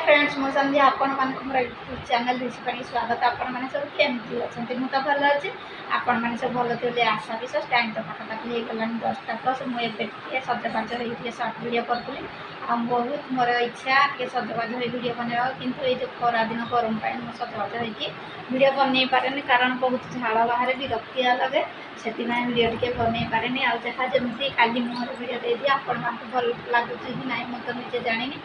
Friends मु संध्या आपण मानक मोर यूट्यूब चैनल रिसीपाई स्वागत आपण माने सब केमती अछंती मु तो भल अछि आपण माने सब भल थिले आशा विश्वास टाइम तो पाखापाखि हे गलानी 10टा प्लस मु एबे के सजबाज होई शॉर्ट वीडियो करतली आ बहुत मोर इच्छा के सजबाज होई वीडियो बनेबा किंतु ए जो खरा दिन गरम पाई मु सजबाज होई कि वीडियो बनै पारेनी कारण बहुत झाड़ बाहर विरक्ति लगे सेति में वीडियो टिके बनै पारेनी आ जहा जेमती काली मोर वीडियो दे दिया आपण मानक भल लागुची कि नाही मु तो निजे जानिनी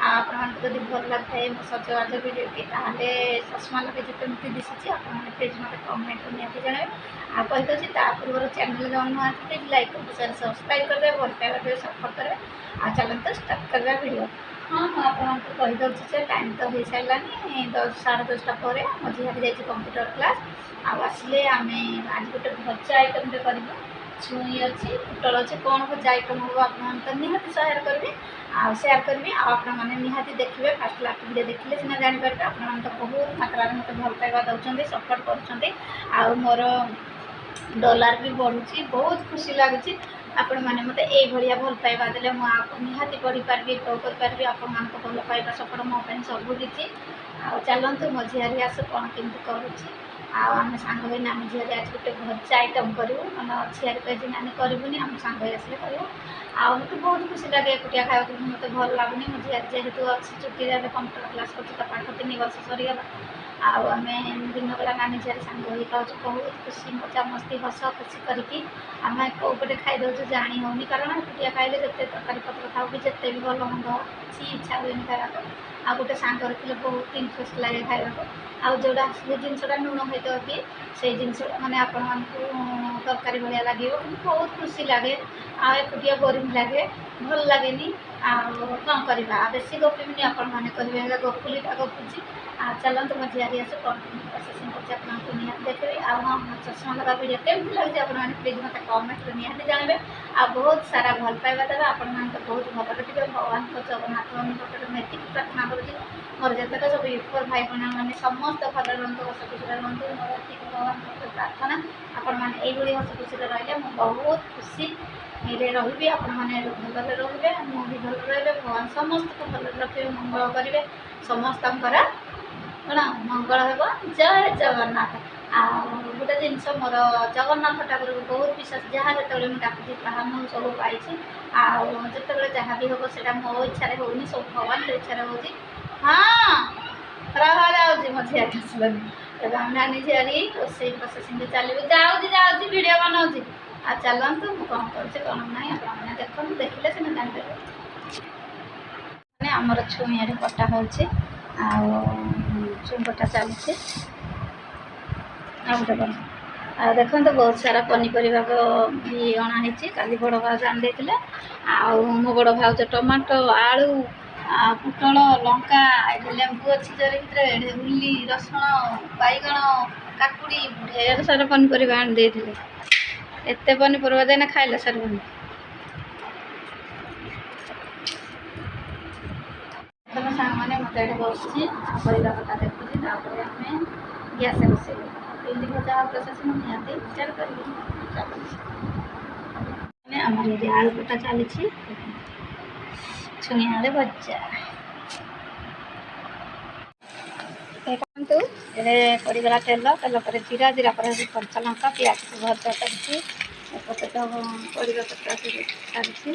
आपको जब भल लगता है मो सजबाज वीडियो की ताले चश्मा लगे कमी दिशुची आपने प्लीज मतलब कमेंट निहाती जन आ कही पूर्व चैनल जो नुआ प्लीज लाइक शेयर सब्सक्राइब करदे भल पाइबा सपोर्ट करेंगे आ चलते स्टार्ट करवा वीडियो। हाँ मुझे आपको कहीदे से टाइम तो हो सारानी 10:30 पर मो झील जाइए कंप्यूटर क्लास आसिले आम आज गोटे भजा आइटम कर छुई अच्छी पुटल अच्छे कौन भजा आइटम हम आप निहाती सेयार करी सेयार करी आपने निहाती देखिए फास्ट लास्ट वीडियो देखिले सीना जापर आप तो बहुत मात्रा मत भल पाइबा दौरान सपोर्ट कर मोर डॉलर भी बढ़ुची बहुत खुशी लगुच आपण मैंने मत ये भल पाइबा देले निहाती पढ़ी पारि ग्रो करी आपण भल पाइबा सपोर्ट मो सबकि चलतु मो झील आस कौन केमती करुच्ची आम सांग होना आम झील आज गोटे भजा आइटम करूँ मैंने झील कही नानी करूनी आम सांग आसले कर मत बहुत खुशी लगे एकुटिया खाया मत भल लगुनि मो झील जेहेतु अच्छी छुट्टी कंप्यूटर क्लास कर पाठ 3 वर्ष सरीगला आम दिन बेला नानी झील सांग हो बहुत खुशी मजा मस्ती हस खुशी करके आम कौपटे खाईदे जाणी होनी कारण एकुटिया खाइले जिते तरकारी पत्र खाऊ कि जिते भी भल मंद କିଛି इच्छा हुए खाया आ गोटे सांग रखिले बहुत इंटरेस्ट लगे खाया आ जोड़ा जिनसा लुण होता कि से जिनस मैंने आपण तरकारी भाया लगे बहुत खुशी लगे आकुटिया बोरिंग लगे भल लगे कौन करवा बेसी गपिनी आपण मैंने कहे गपुलीटा गपुची चलते मो झील आस कौन प्रोसेसिंग कर निहाती देखिए हाँ चश्मा लगा वीडियो केमती लगे आपने प्लीज मत कमेंट निहाती जानवे आ बहुत सारा भल पाइबा देवे आपण तो बहुत भल लगे भगवान को जगन्नाथ निकट में प्रार्थना करुँच मोर जितक सब यूट्यूबर भाई बहन मैंने समस्त भल रुहतु हस खुशी रुहतु मोर भगवान प्रार्थना आपण मैंने ये हस खुशी रही बहुत खुशी रही आपण मैंने भल रे मुझे भल रे भगवान समस्त को भल रखे मंगल करेंगे समस्त कौन मंगल हो जय जगन्नाथ आ गोटे जिनस मोर जगन्नाथ ठाकुर को बहुत विश्वास जहाँ जो डाकुची ताहा मुझे सब पाई आते जहाँ भी हम से मो इच्छा होनी सब भगवान इच्छा हो हाँ रहा जाऊँगी मो झील आसलनी आम नानी झील रोसे प्रोसेसिंग चलो जाऊँगी वीडियो बनाऊँगी आ चलतु मुझे कौन कर कौन ना आपने देखो देखिले सीना जानते आमर छुई कटा हो छुई कटा चलती देखो तो बहुत सारा पनीपरिया भी अणाई काली बड़ भाज आनी देते मो बड़ भाज टमाटो आलू पुटल लंका लेंबू अच्छी जरी भर उली रसुण बैगण काकुड़ी ढेर सारा पनीपरिया आनी देते एत पनीपरिया देना खाइले सर सांग मैंने मत बस परिवा कटा देखुची आम गैस बस भजा प्रोसेसिंग निहाती सेयार करी आम ये आलू कटा चली छुई आलू भजा देखु ये पड़गला तेल तेल पर जीरा जीरा पर कंचा लंका प्याज को भजा करते तो परिवा कटा सारी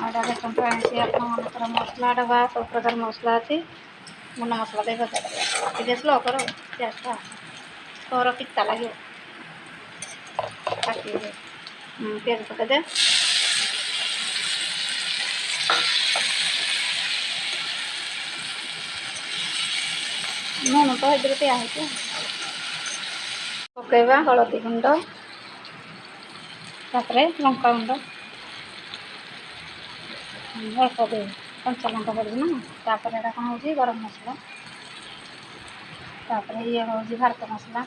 आटा देखते आनी आपंकर मसला डबा सब प्रकार मसला अच्छी मुना मसला दे भजा कर स्लो कर गैसटा तोर पिता लगे प्याज पकड़े नून तो इधर दिया है पकईवा हलदी गुंड लंका गुंड अल्प दे कंचा लंका पड़ना तापर एटा कौन हो गरम मसला तापर ये हूँ भारत मसला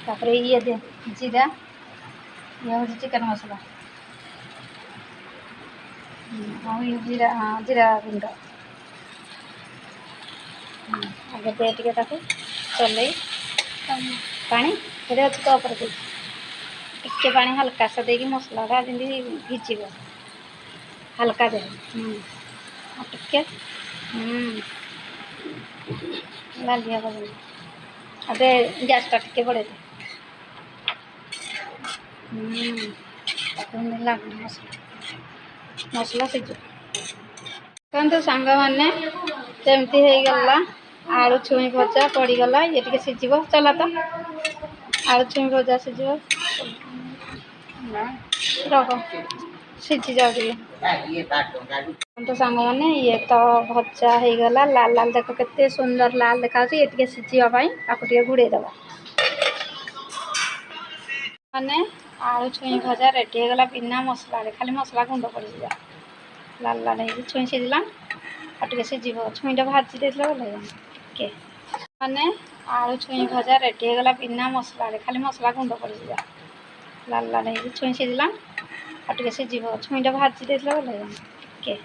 तापर ये दे जीरा ये हूँ चिकन मसला हाँ ये जीरा हाँ जीरा गुंड आगे दे टे चल पानी ये अच्छे कपर दे टे पा हल्का सा देगी मसलाटा जमी भिजब हल्का दे टे ଲାଲିଆ କଲର ଏବେ ଗ୍ୟାସଟା ଟିକେ ବଢ଼େଇ ଦେ। ତାକୁ ଲାଗୁନି ମସଲା ସିଝୁ। ଦେଖନ୍ତୁ ସାଙ୍ଗମାନେ ସେମିତି ହେଇଗଲା। ଆଳୁ ଛୁଇଁ ଭଜା ପଡ଼ିଗଲା। ଇଏ ଟିକେ ସିଝିବ। ଚାଲ ତ ଆଳୁ ଛୁଇଁ ଭଜା ସିଝିବ। ରହ ସିଝି ଯାଉ ଟିକେ। ତ ସାଙ୍ଗମାନେ ଇଏ ତ ଭଜା ହେଇଗଲା। ଲାଲ ଲାଲ ଦେଖ କେତେ ସୁନ୍ଦର ଲାଲ ଦେଖାଯାଉଛି। ଇଏ ଟିକେ ସିଝିବା ପାଇଁ ତାକୁ ଟିକେ ଘୋଡ଼େଇ ଦେବା। ମାନେ ଆଳୁ ଛୁଇଁ ଭଜା ରେଡ଼ି ହେଇଗଲା ବିନା ମସଲାରେ, ଖାଲି ମସଲା ଗୁଣ୍ଡ ପଡ଼ିଯିବ। ଲାଲ ଲାଲ ହେଇକି ଛୁଇଁ ସିଝିଲା। ଆଉ ଟିକେ ସିଝିବ। ଛୁଇଁଟା ଭାଜି ଦେଇଥିଲେ ଭଲ ହେଇଯାନ୍ତା ଟିକେ। ମାନେ ଆଳୁ ଛୁଇଁ ଭଜା ରେଡ଼ି ହେଇଗଲା ବିନା ମସଲାରେ, ଖାଲି ମସଲା ଗୁଣ୍ଡ ପଡ଼ିଯିବ। ଲାଲ ଲାଲ ହେଇକି ଛୁଇଁ ସିଝିଲା। ଆଉ ଟିକେ ସିଝିବ। ଛୁଇଁଟା ଭାଜି ଦେଇଥିଲେ ଭଲ ହେଇଯାନ୍ତା ଟିକେ।